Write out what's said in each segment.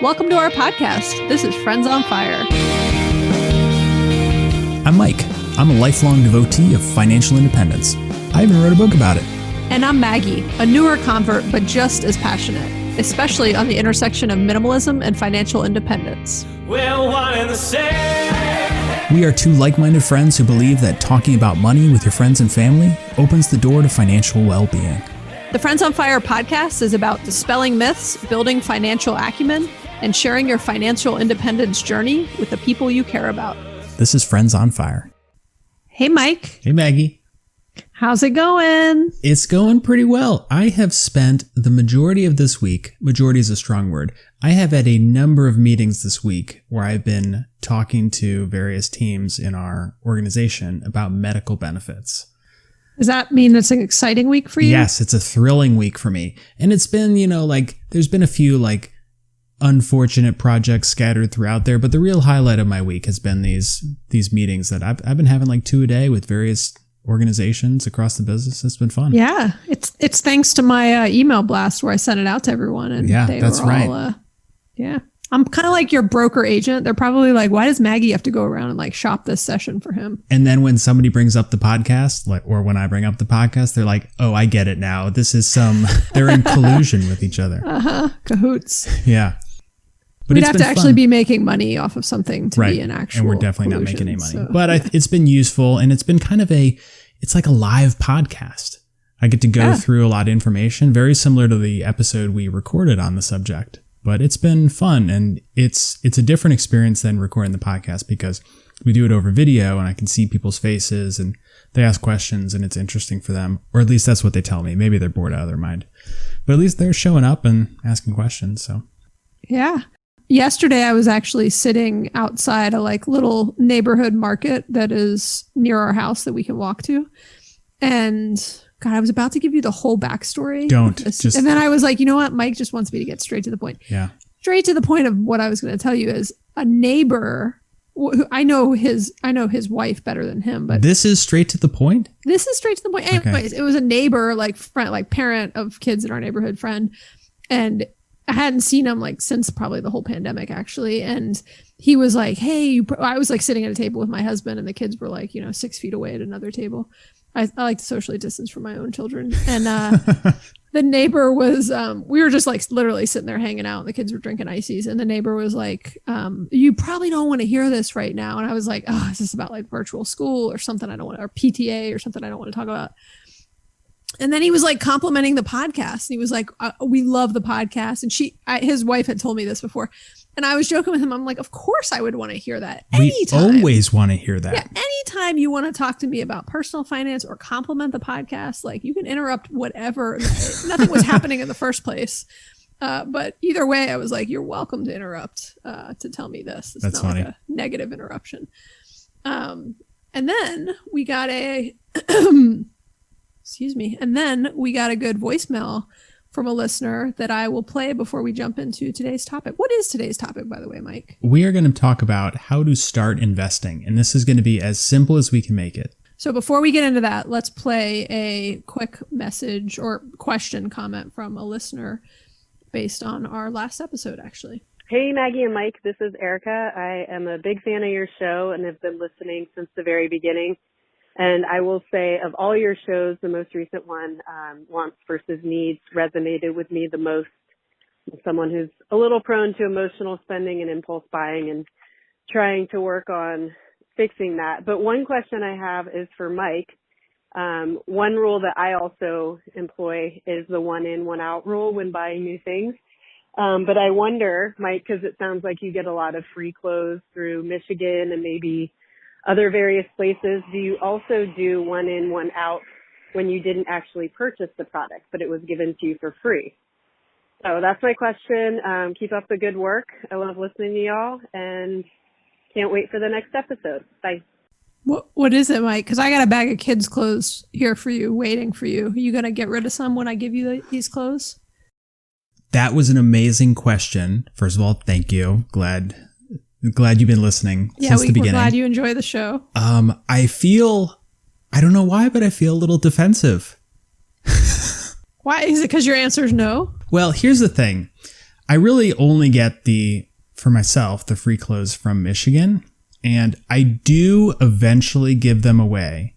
Welcome to our podcast. This is Friends on Fire. I'm Mike. I'm a lifelong devotee of financial independence. I even wrote a book about it. And I'm Maggie, a newer convert, but just as passionate, especially on the intersection of minimalism and financial independence. We're one and the same. We are two like-minded friends who believe that talking about money with your friends and family opens the door to financial well-being. The Friends on Fire podcast is about dispelling myths, building financial acumen, and sharing your financial independence journey with the people you care about. This is Friends on Fire. Hey, Mike. Hey, Maggie. How's it going? It's going pretty well. I have spent the majority of this week, majority is a strong word, I have had a number of meetings this week where I've been talking to various teams in our organization about medical benefits. Does that mean it's an exciting week for you? Yes, it's a thrilling week for me. And it's been, there's been a few unfortunate projects scattered throughout there, but the real highlight of my week has been these meetings that I've been having 2 a day with various organizations across the business. It's been fun. Yeah, it's thanks to my email blast where I sent it out to everyone, and that's right. I'm kind of like your broker agent. They're probably like, why does Maggie have to go around and shop this session for him? And then when somebody brings up the podcast, or when I bring up the podcast, they're like, oh, I get it now. This is they're in collusion with each other. Cahoots. Yeah. But we'd have to actually be making money off of something to be an actual and we're definitely not making any money. So, but it's been useful, and it's been kind of it's like a live podcast. I get to go through a lot of information, very similar to the episode we recorded on the subject. But it's been fun, and it's a different experience than recording the podcast because we do it over video, and I can see people's faces, and they ask questions, and it's interesting for them. Or at least that's what they tell me. Maybe they're bored out of their mind. But at least they're showing up and asking questions. So yeah. Yesterday, I was actually sitting outside a little neighborhood market that is near our house that we can walk to. And God, I was about to give you the whole backstory. And then I was like, you know what? Mike just wants me to get straight to the point. Yeah. Straight to the point of what I was going to tell you is a neighbor. I know his wife better than him, but this is straight to the point. This is straight to the point. Anyways, It was a neighbor, friend, parent of kids in our neighborhood, friend, and I hadn't seen him since probably the whole pandemic, actually. And he was like, hey, I was sitting at a table with my husband, and the kids were 6 feet away at another table. I like to socially distance from my own children. And the neighbor was, we were just literally sitting there hanging out, and the kids were drinking ices. And the neighbor was like, you probably don't want to hear this right now. And I was like, oh, is this about virtual school or something I don't want, or PTA or something I don't want to talk about? And then he was complimenting the podcast. He was like, we love the podcast. And his wife had told me this before. And I was joking with him. I'm like, of course I would want to hear that. Anytime. We always want to hear that. Yeah. Anytime you want to talk to me about personal finance or compliment the podcast, you can interrupt whatever. Nothing was happening in the first place. But either way, I was like, you're welcome to interrupt to tell me this. It's That's not funny. a negative interruption. And then we got excuse me. And then we got a good voicemail from a listener that I will play before we jump into today's topic. What is today's topic, by the way, Mike? We are going to talk about how to start investing, and this is going to be as simple as we can make it. So before we get into that, let's play a quick message or question comment from a listener based on our last episode, actually. Hey, Maggie and Mike, this is Erica. I am a big fan of your show and have been listening since the very beginning. And I will say, of all your shows, the most recent one, Wants versus Needs, resonated with me the most. I'm someone who's a little prone to emotional spending and impulse buying, and trying to work on fixing that. But one question I have is for Mike. One rule that I also employ is the one in, one out rule when buying new things. But I wonder, Mike, because it sounds like you get a lot of free clothes through Michigan and maybe other various places, do you also do one in, one out when you didn't actually purchase the product, but it was given to you for free? So that's my question. Keep up the good work. I love listening to y'all, and can't wait for the next episode. Bye. What is it, Mike? Because I got a bag of kids' clothes here for you, waiting for you. Are you going to get rid of some when I give you these clothes? That was an amazing question. First of all, thank you. Glad you've been listening since the beginning. We're glad you enjoy the show. I don't know why, but I feel a little defensive. Why? Is it because your answer is no? Well, here's the thing. I really only get for myself, the free clothes from Michigan, and I do eventually give them away.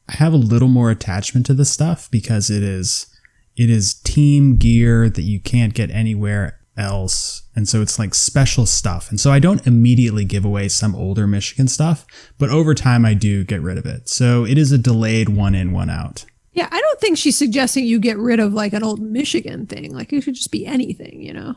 I have a little more attachment to this stuff because it is team gear that you can't get anywhere else. And so it's like special stuff. And so I don't immediately give away some older Michigan stuff, but over time I do get rid of it. So it is a delayed one in, one out. Yeah, I don't think she's suggesting you get rid of like an old Michigan thing. Like it should just be anything, you know?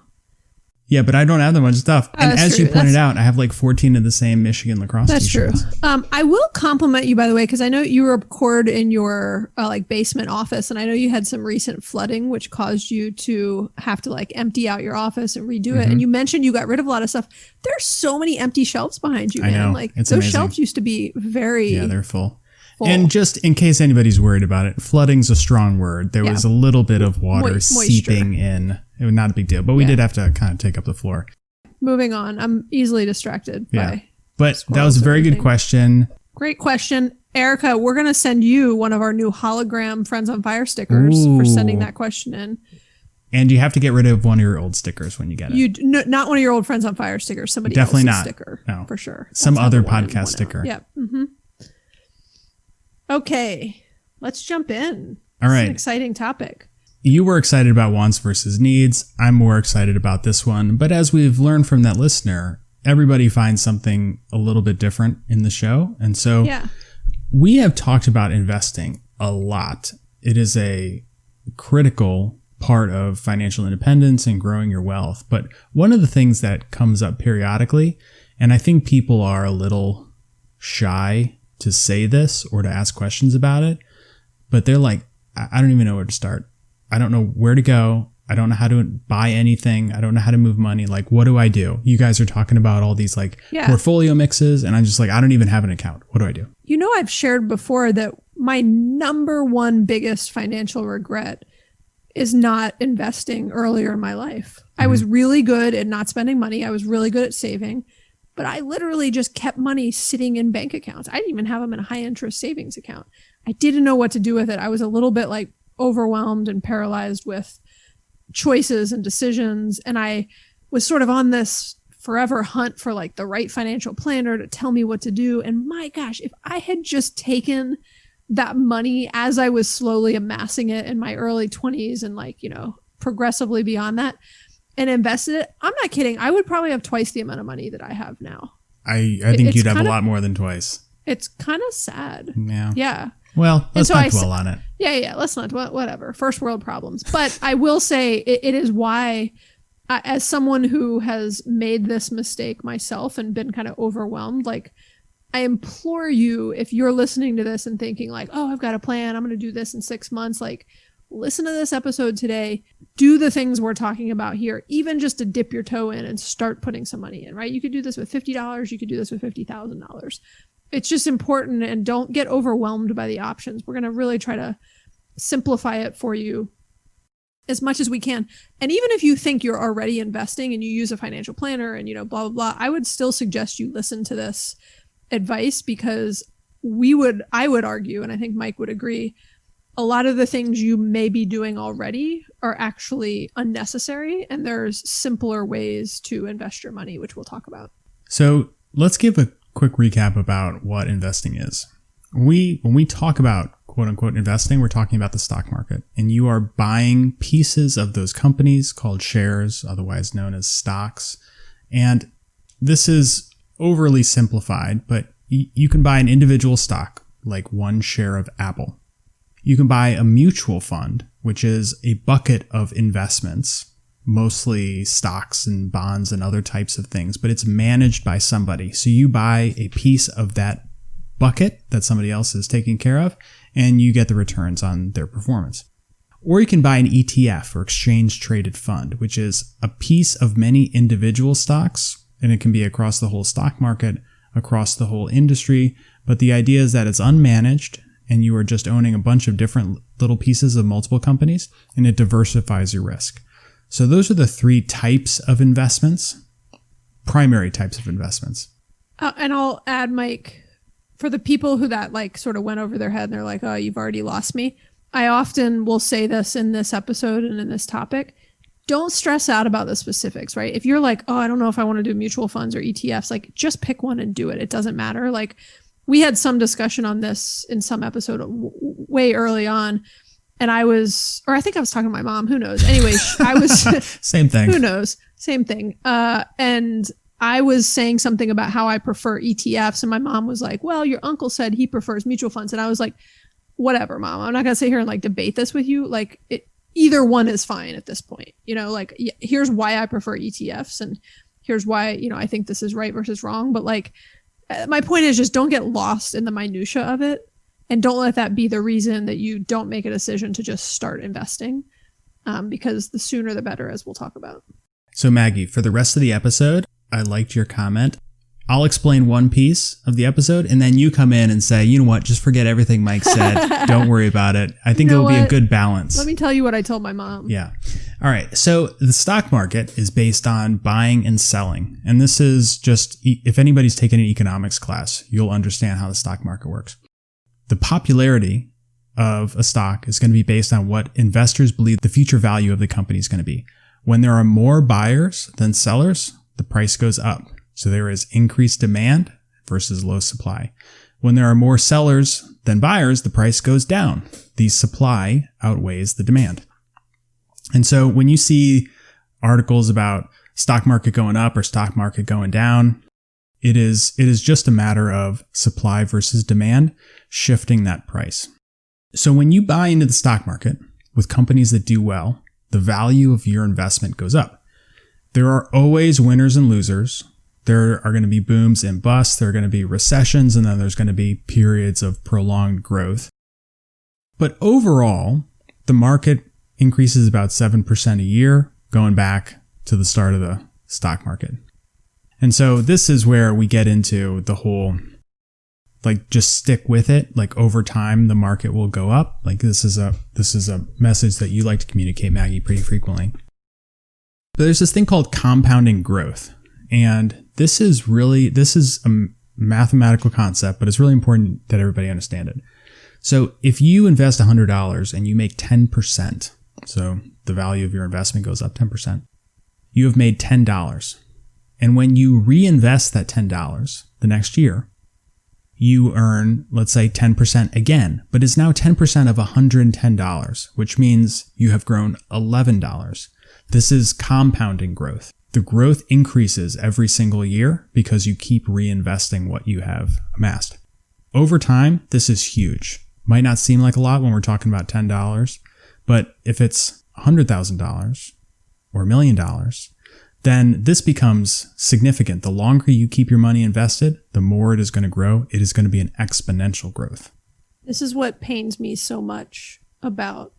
Yeah, but I don't have that much stuff. And as true. you pointed out, I have like 14 of the same Michigan lacrosse t-shirts. That's true. I will compliment you, by the way, because I know you record in your like basement office, and I know you had some recent flooding, which caused you to have to like empty out your office and redo it. And you mentioned you got rid of a lot of stuff. There's so many empty shelves behind you, man. I know. Like it's those amazing. shelves used to be very Yeah, they're full. And just in case anybody's worried about it, flooding's a strong word. There was a little bit of water seeping in. It was not a big deal, but we did have to kind of take up the floor. Moving on. I'm easily distracted by But that was a very good question. Great question. Erica, we're going to send you one of our new hologram Friends on Fire stickers for sending that question in. And you have to get rid of one of your old stickers when you get it. Not one of your old Friends on Fire stickers. Somebody Definitely else's not. sticker. No. For sure. Some other podcast sticker. Yeah. Okay. Let's jump in. All right. It's an exciting topic. You were excited about wants versus needs. I'm more excited about this one. But as we've learned from that listener, everybody finds something a little bit different in the show. And so we have talked about investing a lot. It is a critical part of financial independence and growing your wealth. But one of the things that comes up periodically, and I think people are a little shy to say this or to ask questions about it, but they're like, I don't even know where to start. I don't know where to go. I don't know how to buy anything. I don't know how to move money. Like, what do I do? You guys are talking about all these like portfolio mixes, and I'm just like, I don't even have an account. What do I do? You know, I've shared before that my number one biggest financial regret is not investing earlier in my life. I was really good at not spending money. I was really good at saving, but I literally just kept money sitting in bank accounts. I didn't even have them in a high interest savings account. I didn't know what to do with it. I was a little bit like overwhelmed and paralyzed with choices and decisions. And I was sort of on this forever hunt for like the right financial planner to tell me what to do. And my gosh, if I had just taken that money as I was slowly amassing it in my early 20s and like, you know, progressively beyond that and invested it, I'm not kidding. I would probably have twice the amount of money that I have now. I think you'd have a lot more than twice. It's kind of sad. Yeah. Yeah. Well, let's not dwell on it. Yeah. Let's not, whatever. First world problems. But I will say it is why, as someone who has made this mistake myself and been kind of overwhelmed, like I implore you, if you're listening to this and thinking like, oh, I've got a plan, I'm going to do this in 6 months, like listen to this episode today, do the things we're talking about here, even just to dip your toe in and start putting some money in, right? You could do this with $50. You could do this with $50,000. It's just important, and don't get overwhelmed by the options. We're going to really try to simplify it for you as much as we can. And even if you think you're already investing and you use a financial planner and, you know, blah, blah, blah, I would still suggest you listen to this advice, because I would argue, and I think Mike would agree, a lot of the things you may be doing already are actually unnecessary, and there's simpler ways to invest your money, which we'll talk about. So let's give a quick recap about what investing is. When we talk about quote unquote investing, we're talking about the stock market, and you are buying pieces of those companies called shares, otherwise known as stocks. And this is overly simplified, but you can buy an individual stock, like one share of Apple. You can buy a mutual fund, which is a bucket of investments, mostly stocks and bonds and other types of things, but it's managed by somebody. So you buy a piece of that bucket that somebody else is taking care of, and you get the returns on their performance. Or you can buy an ETF, or exchange traded fund, which is a piece of many individual stocks, and it can be across the whole stock market, across the whole industry. But the idea is that it's unmanaged, and you are just owning a bunch of different little pieces of multiple companies, and it diversifies your risk. So those are the three types of investments, primary types of investments. And I'll add, Mike, for the people who that like sort of went over their head and they're like, oh, you've already lost me. I often will say this in this episode and in this topic. don't stress out about the specifics, right? If you're like, oh, I don't know if I want to do mutual funds or ETFs, like just pick one and do it. It doesn't matter. Like we had some discussion on this in some episode way early on. And I think I was talking to my mom, who knows? Anyway, I was same thing. Who knows? Same thing. And I was saying something about how I prefer ETFs. And my mom was like, well, your uncle said he prefers mutual funds. And I was like, whatever, mom, I'm not going to sit here and like debate this with you. Like either one is fine at this point, like here's why I prefer ETFs and here's why, I think this is right versus wrong. But like, my point is just don't get lost in the minutia of it and don't let that be the reason that you don't make a decision to just start investing. Because the sooner the better, as we'll talk about. So Maggie, for the rest of the episode, I liked your comment. I'll explain one piece of the episode and then you come in and say, you know what, just forget everything Mike said. Don't worry about it. I think it will be a good balance. Let me tell you what I told my mom. Yeah. All right. So the stock market is based on buying and selling. And this is just, if anybody's taken an economics class, you'll understand how the stock market works. The popularity of a stock is going to be based on what investors believe the future value of the company is going to be. When there are more buyers than sellers, the price goes up. So there is increased demand versus low supply. When there are more sellers than buyers, the price goes down. The supply outweighs the demand. And so when you see articles about stock market going up or stock market going down, it is just a matter of supply versus demand shifting that price. So when you buy into the stock market with companies that do well, the value of your investment goes up. There are always winners and losers. There are going to be booms and busts. There are going to be recessions, and then there's going to be periods of prolonged growth. But overall, the market increases about 7% a year, going back to the start of the stock market. And so this is where we get into the whole, like, just stick with it. Like over time, the market will go up. Like this is a message that you like to communicate, Maggie, pretty frequently. But there's this thing called compounding growth. And this is a mathematical concept, but it's really important that everybody understand it. So if you invest $100 and you make 10%, so the value of your investment goes up 10%, you have made $10. And when you reinvest that $10 the next year, you earn, let's say, 10% again, but it's now 10% of $110, which means you have grown $11. This is compounding growth. The growth increases every single year because you keep reinvesting what you have amassed. Over time, this is huge. Might not seem like a lot when we're talking about $10, but if it's $100,000 or $1 million, then this becomes significant. The longer you keep your money invested, the more it is going to grow. It is going to be an exponential growth. This is what pains me so much about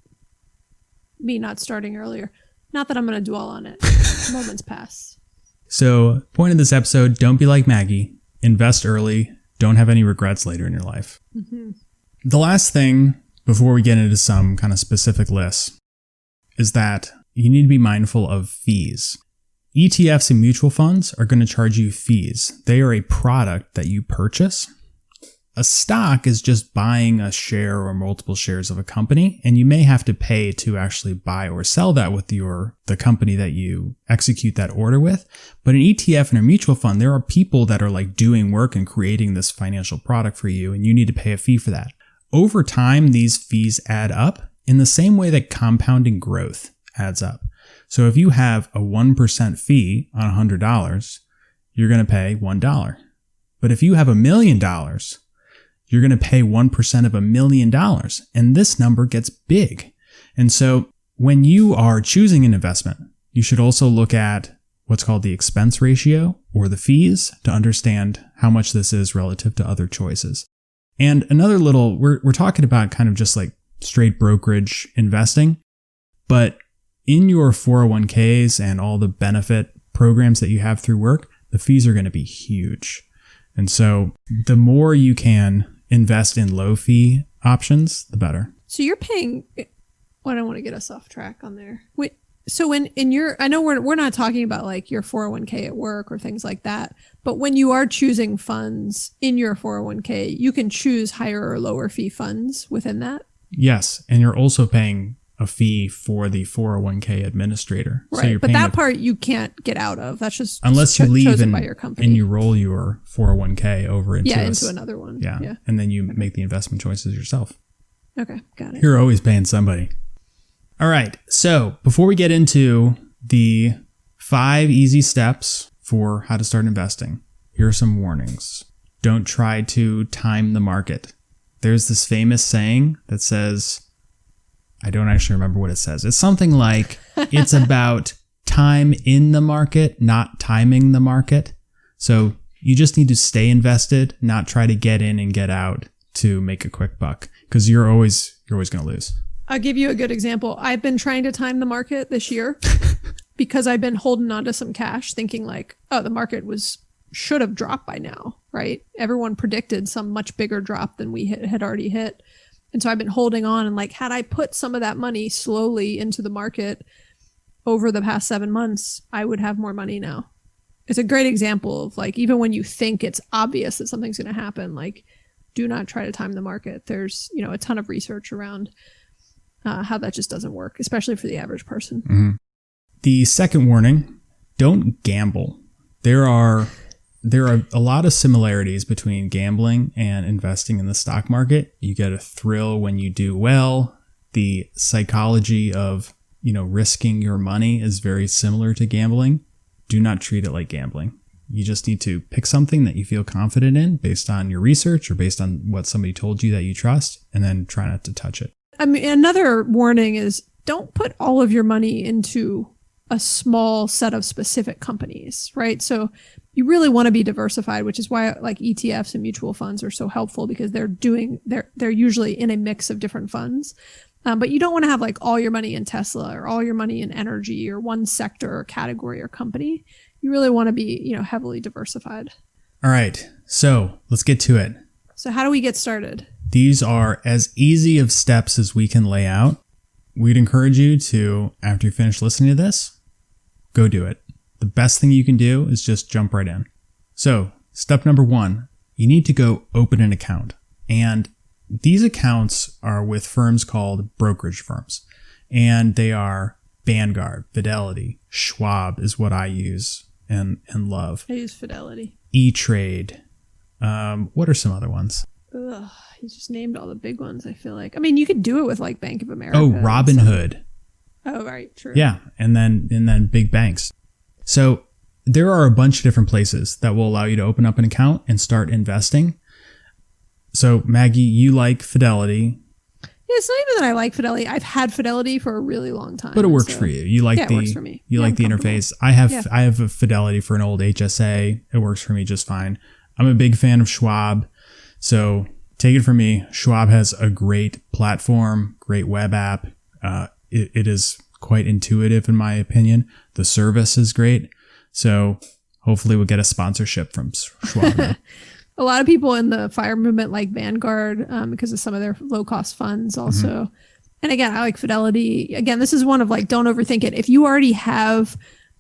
me not starting earlier. Not that I'm going to dwell on it. Moments pass. So, point of this episode, don't be like Maggie. Invest early. Don't have any regrets later in your life. Mm-hmm. The last thing, before we get into some kind of specific lists, is that you need to be mindful of fees. ETFs and mutual funds are going to charge you fees. They are a product that you purchase. A stock is just buying a share or multiple shares of a company, and you may have to pay to actually buy or sell that with the company that you execute that order with. But an ETF and a mutual fund, there are people that are like doing work and creating this financial product for you, and you need to pay a fee for that. Over time, these fees add up in the same way that compounding growth adds up. So if you have a 1% fee on $100, you're going to pay $1. But if you have $1 million, you're going to pay 1% of $1 million. And this number gets big. And so when you are choosing an investment, you should also look at what's called the expense ratio or the fees to understand how much this is relative to other choices. And another little, we're talking about kind of just like straight brokerage investing, but in your 401ks and all the benefit programs that you have through work, the fees are going to be huge. And so the more you can invest in low fee options, the better. So you're paying, well, I don't want to get us off track on there. Wait, so in your, I know we're not talking about like your 401k at work or things like that, but when you are choosing funds in your 401k, you can choose higher or lower fee funds within that? Yes. And you're also paying a fee for the 401k administrator. Right. So you're but paying that part you can't get out of. That's just unless you leave chosen by your company. and you roll your 401k over into into another one. Yeah. And then you make the investment choices yourself. Okay, got it. You're always paying somebody. All right. So before we get into the 5 easy steps for how to start investing, here are some warnings. Don't try to time the market. There's this famous saying that says, I don't actually remember what it says. It's something like, it's about time in the market, not timing the market. So you just need to stay invested, not try to get in and get out to make a quick buck, because you're always going to lose. I'll give you a good example. I've been trying to time the market this year because I've been holding on to some cash thinking like, oh, the market should have dropped by now, right? Everyone predicted some much bigger drop than we had already hit. And so I've been holding on, and like, had I put some of that money slowly into the market over the past 7 months, I would have more money now. It's a great example of like, even when you think it's obvious that something's going to happen, like, do not try to time the market. There's, a ton of research around how that just doesn't work, especially for the average person. Mm-hmm. The second warning, don't gamble. There are a lot of similarities between gambling and investing in the stock market. You get a thrill when you do well. The psychology of, risking your money is very similar to gambling. Do not treat it like gambling. You just need to pick something that you feel confident in based on your research or based on what somebody told you that you trust, and then try not to touch it. I mean, another warning is don't put all of your money into a small set of specific companies, right? So you really want to be diversified, which is why like ETFs and mutual funds are so helpful, because they're usually in a mix of different funds. But you don't want to have like all your money in Tesla or all your money in energy or one sector or category or company. You really want to be, heavily diversified. All right. So let's get to it. So how do we get started? These are as easy of steps as we can lay out. We'd encourage you to, after you finish listening to this, go do it. The best thing you can do is just jump right in. So step number 1, you need to go open an account. And these accounts are with firms called brokerage firms. And they are Vanguard, Fidelity, Schwab is what I use and love. I use Fidelity. E-Trade. What are some other ones? Ugh, you just named all the big ones, I feel like. I mean, you could do it with like Bank of America. Oh, Robinhood. Oh, right, true. Yeah, and then big banks. So there are a bunch of different places that will allow you to open up an account and start investing. So Maggie, you like Fidelity. Yeah, it's not even that I like Fidelity. I've had Fidelity for a really long time. But it works for you. You like it works for me. You like the interface. I have a Fidelity for an old HSA. It works for me just fine. I'm a big fan of Schwab. So take it from me. Schwab has a great platform, great web app. It is quite intuitive in my opinion. The service is great. So hopefully we'll get a sponsorship from Schwab. A lot of people in the FIRE movement like Vanguard because of some of their low-cost funds also. Mm-hmm. And again, I like Fidelity. Again, this is one of like, don't overthink it. If you already have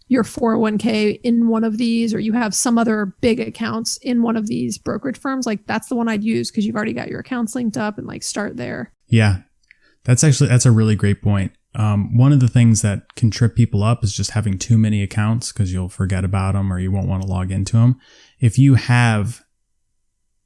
your 401k in one of these, or you have some other big accounts in one of these brokerage firms, like that's the one I'd use because you've already got your accounts linked up, and like start there. Yeah, that's a really great point. One of the things that can trip people up is just having too many accounts because you'll forget about them or you won't want to log into them. If you have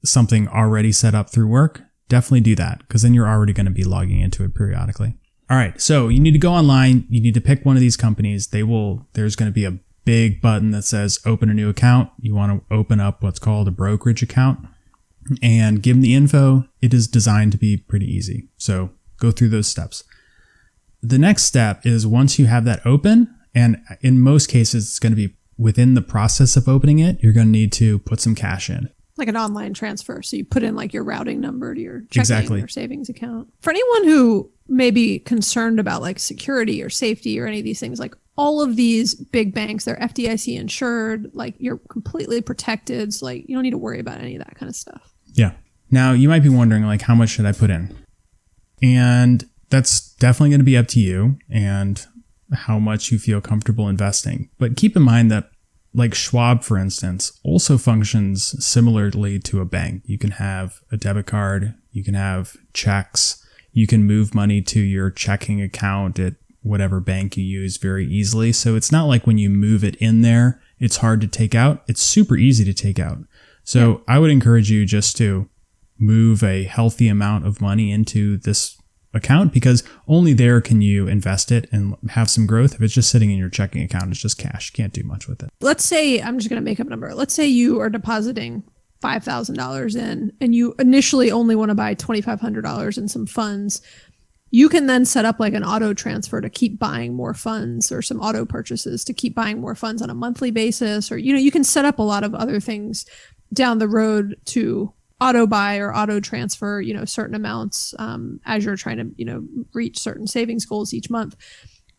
something already set up through work, definitely do that, because then you're already going to be logging into it periodically. All right, so you need to go online. You need to pick one of these companies. There's going to be a big button that says open a new account. You want to open up what's called a brokerage account and give them the info. It is designed to be pretty easy. So go through those steps. The next step is once you have that open, and in most cases, it's going to be within the process of opening it, you're going to need to put some cash in. Like an online transfer. So you put in like your routing number to your checking or savings account. For anyone who may be concerned about like security or safety or any of these things, like all of these big banks, they're FDIC insured, like you're completely protected. So like you don't need to worry about any of that kind of stuff. Yeah. Now you might be wondering like, how much should I put in? And that's definitely going to be up to you and how much you feel comfortable investing. But keep in mind that like Schwab, for instance, also functions similarly to a bank. You can have a debit card, you can have checks, You can move money to your checking account at whatever bank you use very easily. So it's not like when you move it in there, it's hard to take out. It's super easy to take out. So I would encourage you just to move a healthy amount of money into this account, because only there can you invest it and have some growth. If it's just sitting in your checking account, it's just cash. You can't do much with it. Let's say, I'm just going to make up a number. Let's say you are depositing $5,000 in and you initially only want to buy $2,500 in some funds. You can then set up like an auto transfer to keep buying more funds, or some auto purchases to keep buying more funds on a monthly basis. Or, you can set up a lot of other things down the road to auto buy or auto transfer, certain amounts as you're trying to, reach certain savings goals each month.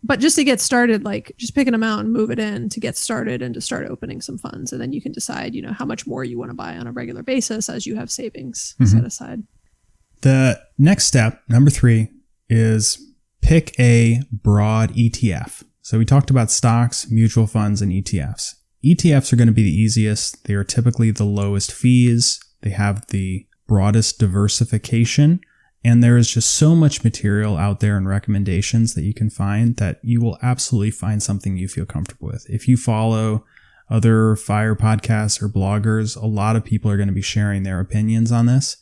But just to get started, like just pick an amount and move it in to get started and to start opening some funds. And then you can decide, how much more you want to buy on a regular basis as you have savings set aside. The next step, number 3, is pick a broad ETF. So we talked about stocks, mutual funds, and ETFs. ETFs are going to be the easiest. They are typically the lowest fees. They have the broadest diversification. And there is just so much material out there and recommendations that you can find that you will absolutely find something you feel comfortable with. If you follow other FIRE podcasts or bloggers, a lot of people are going to be sharing their opinions on this.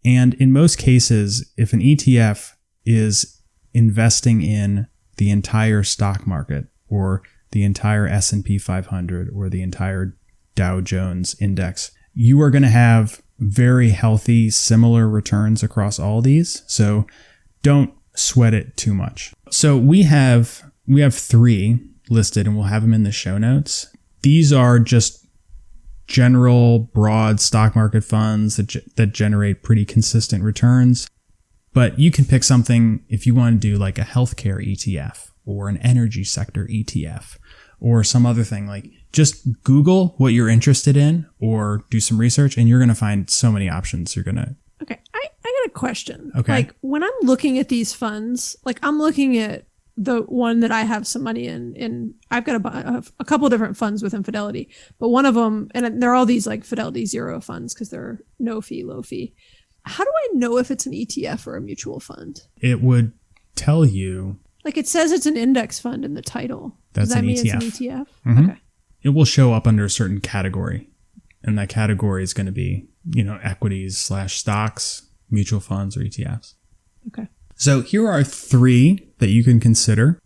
And in most cases, if an ETF is investing in the entire stock market or the entire S&P 500 or the entire Dow Jones index, you are going to have very healthy, similar returns across all these. So don't sweat it too much. So we have 3 listed, and we'll have them in the show notes. These are just general, broad stock market funds that generate pretty consistent returns. But you can pick something if you want to do like a healthcare ETF or an energy sector ETF or some other thing. Like, just Google what you're interested in or do some research, and you're going to find so many options. Okay, I got a question. Okay. Like, when I'm looking at these funds, like I'm looking at the one that I have some money in I've got a couple of different funds within Fidelity, but one of them, and they're all these like Fidelity Zero funds because they're no fee, low fee. How do I know if it's an ETF or a mutual fund? It would tell you. Like, it says it's an index fund in the title. Does that mean ETF. It's an ETF? Mm-hmm. Okay. It will show up under a certain category, and that category is going to be, equities/stocks, mutual funds, or ETFs. Okay. So here are 3 that you can consider.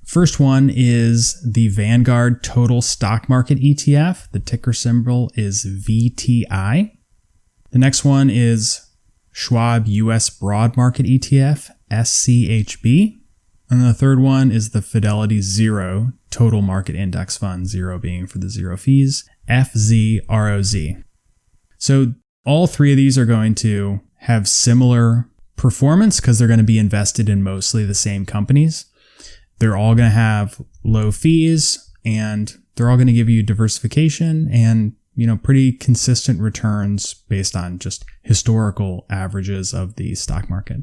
First one is the Vanguard Total Stock Market ETF. The ticker symbol is VTI. The next one is Schwab US Broad Market ETF, SCHB. And the third one is the Fidelity Zero Total Market Index Fund, 0 being for the zero fees, FZROZ. So all 3 of these are going to have similar performance because they're going to be invested in mostly the same companies. They're all going to have low fees, and they're all going to give you diversification and, pretty consistent returns based on just historical averages of the stock market.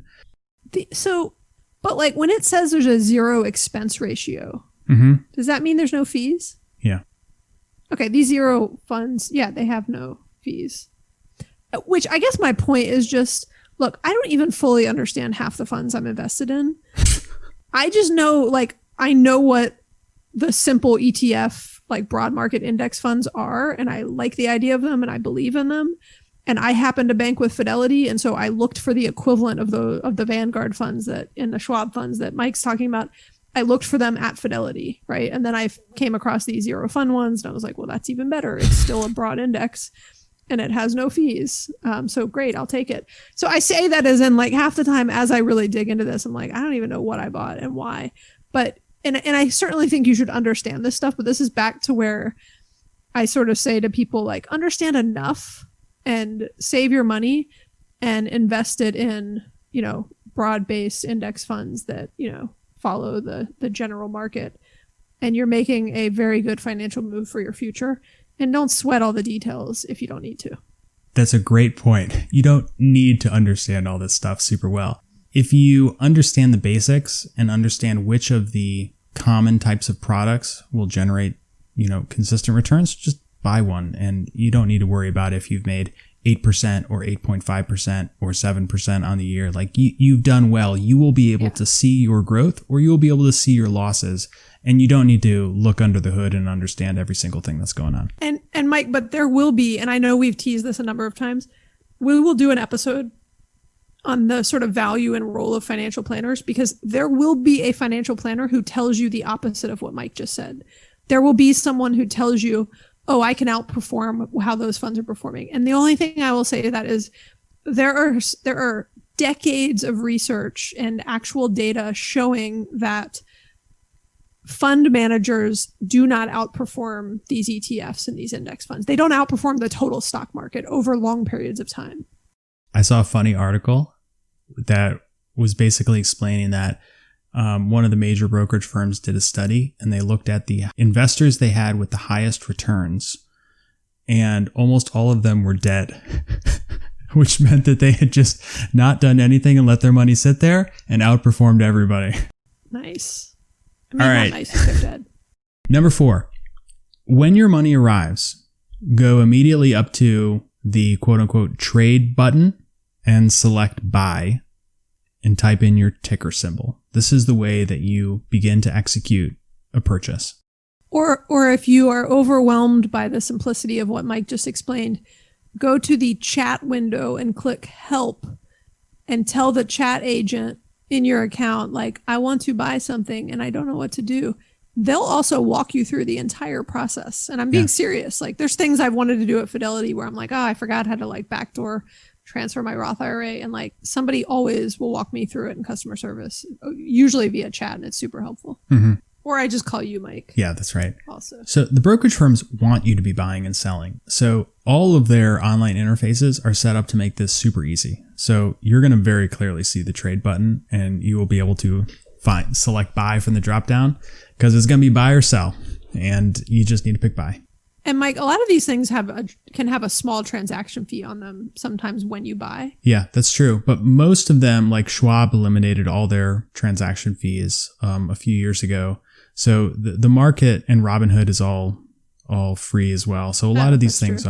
But like when it says there's a 0 expense ratio, does that mean there's no fees? Yeah. Okay, these 0 funds, they have no fees. Which I guess my point is just, look, I don't even fully understand half the funds I'm invested in. I just know, I know what the simple ETF, broad market index funds are, and I like the idea of them and I believe in them. And I happen to bank with Fidelity, and so I looked for the equivalent of the Vanguard funds in the Schwab funds that Mike's talking about. I looked for them at Fidelity, right? And then I came across these 0 fund ones, and I was like, well, that's even better. It's still a broad index, and it has no fees. So great, I'll take it. So I say that as in half the time as I really dig into this, I'm like, I don't even know what I bought and why. But and I certainly think you should understand this stuff, but this is back to where I sort of say to people, understand enough and save your money and invest it in, broad-based index funds that, follow the general market. And you're making a very good financial move for your future. And don't sweat all the details if you don't need to. That's a great point. You don't need to understand all this stuff super well. If you understand the basics and understand which of the common types of products will generate, consistent returns, just buy one. And you don't need to worry about if you've made 8% or 8.5% or 7% on the year. Like you've done well. You will be able to see your growth, or you will be able to see your losses, and you don't need to look under the hood and understand every single thing that's going on. And Mike, but there will be, and I know we've teased this a number of times, we will do an episode on the sort of value and role of financial planners, because there will be a financial planner who tells you the opposite of what Mike just said. There will be someone who tells you, oh, I can outperform how those funds are performing. And the only thing I will say to that is there are decades of research and actual data showing that fund managers do not outperform these ETFs and these index funds. They don't outperform the total stock market over long periods of time. I saw a funny article that was basically explaining that one of the major brokerage firms did a study, and they looked at the investors they had with the highest returns, and almost all of them were dead, which meant that they had just not done anything and let their money sit there and outperformed everybody. Nice. I mean, all right. Not nice if they're dead. Number 4, when your money arrives, go immediately up to the quote unquote trade button and select buy and type in your ticker symbol. This is the way that you begin to execute a purchase. Or if you are overwhelmed by the simplicity of what Mike just explained, go to the chat window and click help and tell the chat agent in your account, like, I want to buy something and I don't know what to do. They'll also walk you through the entire process. And I'm being serious. Like, there's things I've wanted to do at Fidelity where I'm like, oh, I forgot how to like backdoor transfer my Roth IRA, and like somebody always will walk me through it in customer service, usually via chat, and it's super helpful. Mm-hmm. Or I just call you Mike. Yeah, that's right. Also, so the brokerage firms want you to be buying and selling. So all of their online interfaces are set up to make this super easy. So you're going to very clearly see the trade button, and you will be able to select buy from the drop down, because it's going to be buy or sell, and you just need to pick buy. And Mike, a lot of these things can have a small transaction fee on them sometimes when you buy. Yeah, that's true. But most of them, like Schwab, eliminated all their transaction fees a few years ago. So the market and Robinhood is all free as well. So a lot of these things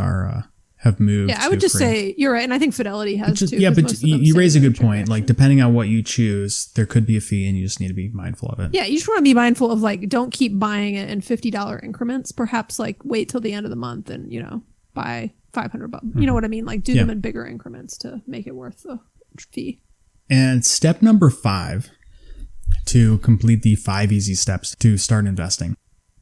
have moved. Yeah, I would just say you're right. And I think Fidelity has too. Yeah, but you raise a good point. Like, depending on what you choose, there could be a fee, and you just need to be mindful of it. Yeah, you just want to be mindful of, like, don't keep buying it in $50 increments. Perhaps like wait till the end of the month and, buy $500. Mm-hmm. You know what I mean? Like, do them in bigger increments to make it worth the fee. And step number 5 to complete the 5 easy steps to start investing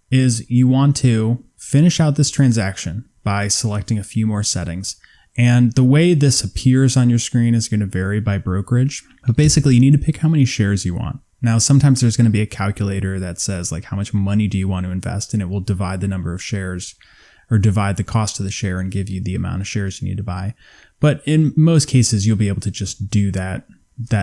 is you want to finish out this transaction by selecting a few more settings. And the way this appears on your screen is going to vary by brokerage. But basically, you need to pick how many shares you want. Now, sometimes there's going to be a calculator that says, like, how much money do you want to invest? And it will divide the number of shares, or divide the cost of the share and give you the amount of shares you need to buy. But in most cases, you'll be able to just do that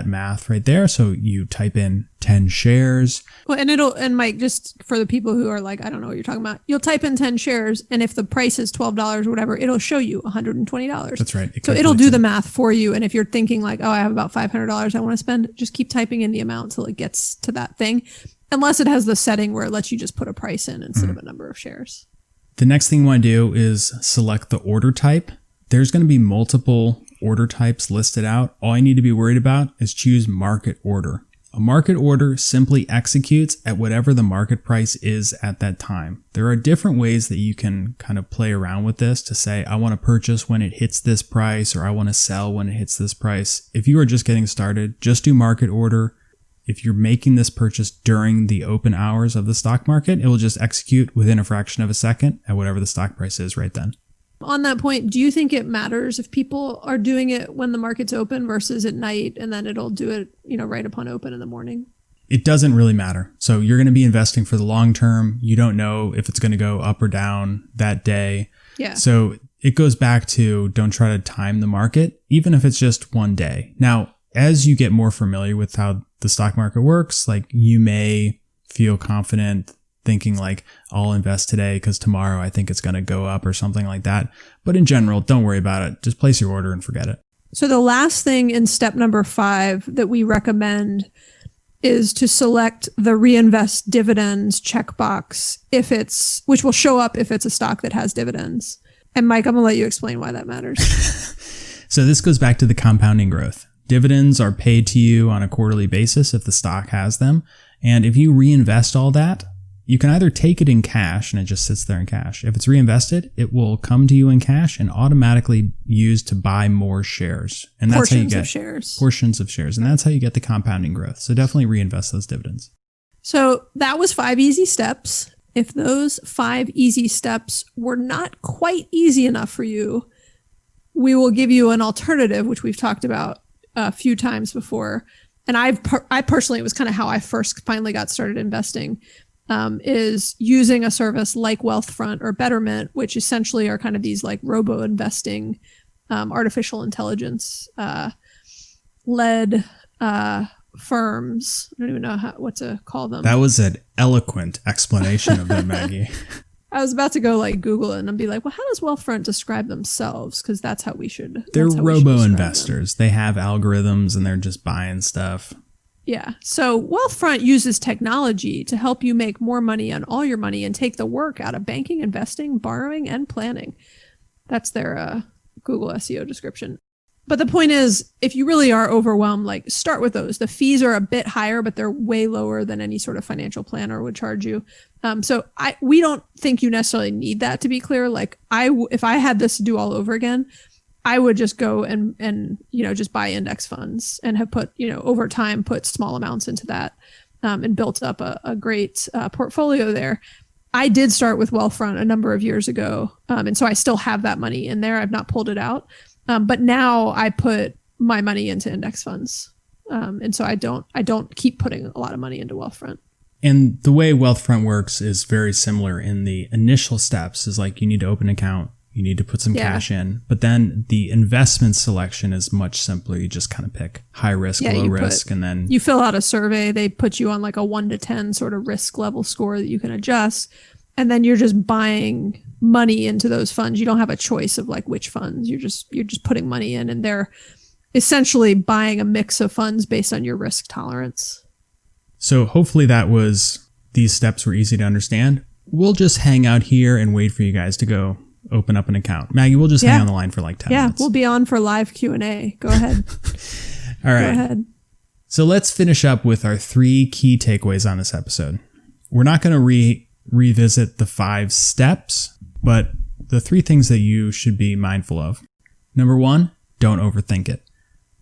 math right there. So you type in 10 shares. Well, and Mike, just for the people who are like, I don't know what you're talking about, you'll type in 10 shares, and if the price is $12 or whatever, it'll show you $120. That's right. So it'll do the math for you. And if you're thinking like, oh, I have about $500 I want to spend, just keep typing in the amount till it gets to that thing. Unless it has the setting where it lets you just put a price in instead of a number of shares. The next thing you want to do is select the order type. There's going to be multiple order types listed out. All you need to be worried about is choose market order. A market order simply executes at whatever the market price is at that time. There are different ways that you can kind of play around with this to say, I want to purchase when it hits this price, or I want to sell when it hits this price. If you are just getting started, just do market order. If you're making this purchase during the open hours of the stock market, it will just execute within a fraction of a second at whatever the stock price is right then. On that point, do you think it matters if people are doing it when the market's open versus at night, and then it'll do it, right upon open in the morning? It doesn't really matter. So you're going to be investing for the long term. You don't know if it's going to go up or down that day. Yeah. So it goes back to, don't try to time the market, even if it's just one day. Now, as you get more familiar with how the stock market works, like, you may feel confident thinking like, I'll invest today because tomorrow I think it's going to go up or something like that. But in general, don't worry about it. Just place your order and forget it. So the last thing in step number 5 that we recommend is to select the reinvest dividends checkbox which will show up if it's a stock that has dividends. And Mike, I'm going to let you explain why that matters. So this goes back to the compounding growth. Dividends are paid to you on a quarterly basis if the stock has them. And if you reinvest all that, you can either take it in cash and it just sits there in cash. If it's reinvested, it will come to you in cash and automatically used to buy more shares. And that's how you get portions of shares. And that's how you get the compounding growth. So definitely reinvest those dividends. So that was 5 easy steps. If those 5 easy steps were not quite easy enough for you, we will give you an alternative, which we've talked about a few times before. And I personally, it was kind of how I first finally got started investing, is using a service like Wealthfront or Betterment, which essentially are kind of these like robo investing, artificial intelligence led firms. I don't even know what to call them. That was an eloquent explanation of them, Maggie. I was about to go like Google it and be like, well, how does Wealthfront describe themselves? Because that's how we should. They're robo investors. They have algorithms and they're just buying stuff. Yeah. So Wealthfront uses technology to help you make more money on all your money and take the work out of banking, investing, borrowing, and planning. That's their Google SEO description. But the point is, if you really are overwhelmed, like start with those. The fees are a bit higher, but they're way lower than any sort of financial planner would charge you. So we don't think you necessarily need that, to be clear. Like if I had this to do all over again, I would just go and just buy index funds and have put, over time, put small amounts into that and built up a great portfolio there. I did start with Wealthfront a number of years ago. And so I still have that money in there. I've not pulled it out. But now I put my money into index funds. And so I don't keep putting a lot of money into Wealthfront. And the way Wealthfront works is very similar in the initial steps is like you need to open an account. You need to put some cash in, but then the investment selection is much simpler. You just kind of pick high risk, low risk, and then you fill out a survey. They put you on like a 1 to 10 sort of risk level score that you can adjust. And then you're just buying money into those funds. You don't have a choice of like which funds. You're just putting money in, and they're essentially buying a mix of funds based on your risk tolerance. So hopefully these steps were easy to understand. We'll just hang out here and wait for you guys to go open up an account. Maggie, we'll just hang on the line for like 10 minutes. Yeah, we'll be on for live Q&A. Go ahead. All right. Go ahead. So let's finish up with our 3 key takeaways on this episode. We're not going to revisit the 5 steps, but the 3 things that you should be mindful of. Number 1, don't overthink it.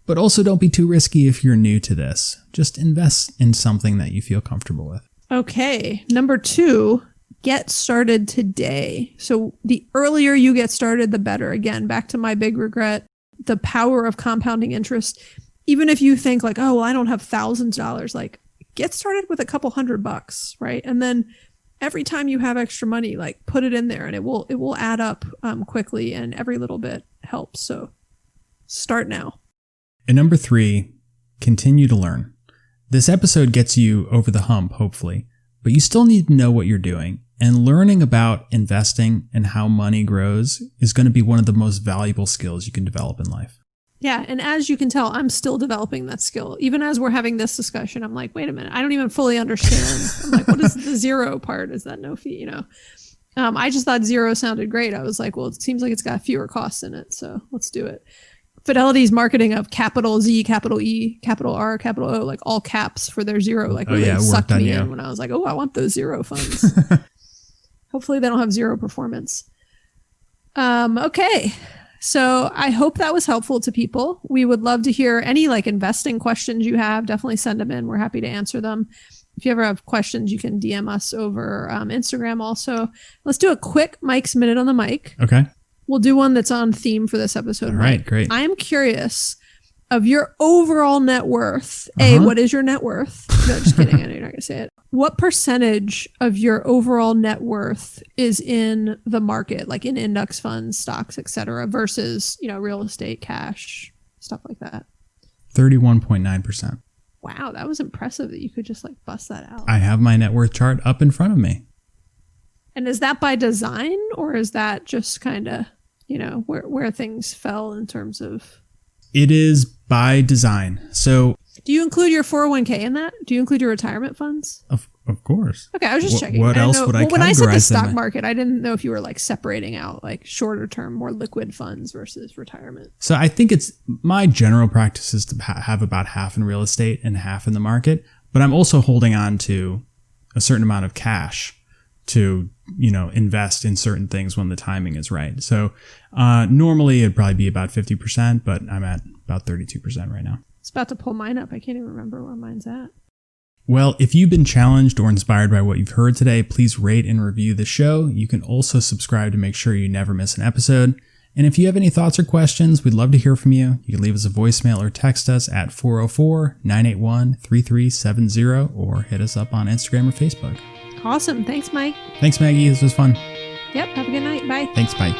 But also don't be too risky if you're new to this. Just invest in something that you feel comfortable with. Okay. Number 2, get started today. So the earlier you get started, the better. Again, back to my big regret, the power of compounding interest. Even if you think like, oh, well, I don't have thousands of dollars, like get started with a couple $100, right? And then every time you have extra money, like put it in there and it will add up quickly, and every little bit helps. So start now. And number 3, continue to learn. This episode gets you over the hump, hopefully, but you still need to know what you're doing. And learning about investing and how money grows is going to be one of the most valuable skills you can develop in life. Yeah. And as you can tell, I'm still developing that skill. Even as we're having this discussion, I'm like, wait a minute, I don't even fully understand. I'm like, what is the zero part? Is that no fee? I just thought zero sounded great. I was like, well, it seems like it's got fewer costs in it. So let's do it. Fidelity's marketing of capital Z, capital E, capital R, capital O, like all caps for their zero, like really sucked me in when I was like, oh, I want those zero funds. Hopefully they don't have zero performance. Okay. So I hope that was helpful to people. We would love to hear any like investing questions you have. Definitely send them in. We're happy to answer them. If you ever have questions, you can DM us over Instagram also. Let's do a quick Mike's Minute on the Mic. Okay. We'll do one that's on theme for this episode. All right, great. I am curious of your overall net worth. A, what is your net worth? No, just kidding. I know you're not going to say it. What percentage of your overall net worth is in the market, like in index funds, stocks, etc., versus, real estate, cash, stuff like that? 31.9%. Wow, that was impressive that you could just like bust that out. I have my net worth chart up in front of me. And is that by design, or is that just kind of, where things fell in terms of? It is by design. So do you include your 401k in that? Do you include your retirement funds? Of Of course. Okay, I was just checking. What else would I categorize when I said the stock them? market, I didn't know if you were like separating out like shorter term, more liquid funds versus retirement. So I think it's my general practice is to have about half in real estate and half in the market, but I'm also holding on to a certain amount of cash to, invest in certain things when the timing is right. So normally it'd probably be about 50%, but I'm at about 32% right now. It's about to pull mine up. I can't even remember where mine's at. Well, if you've been challenged or inspired by what you've heard today, please rate and review the show. You can also subscribe to make sure you never miss an episode. And if you have any thoughts or questions, we'd love to hear from you. You can leave us a voicemail or text us at 404-981-3370 or hit us up on Instagram or Facebook. Awesome. Thanks, Mike. Thanks, Maggie. This was fun. Yep. Have a good night. Bye. Thanks. Bye.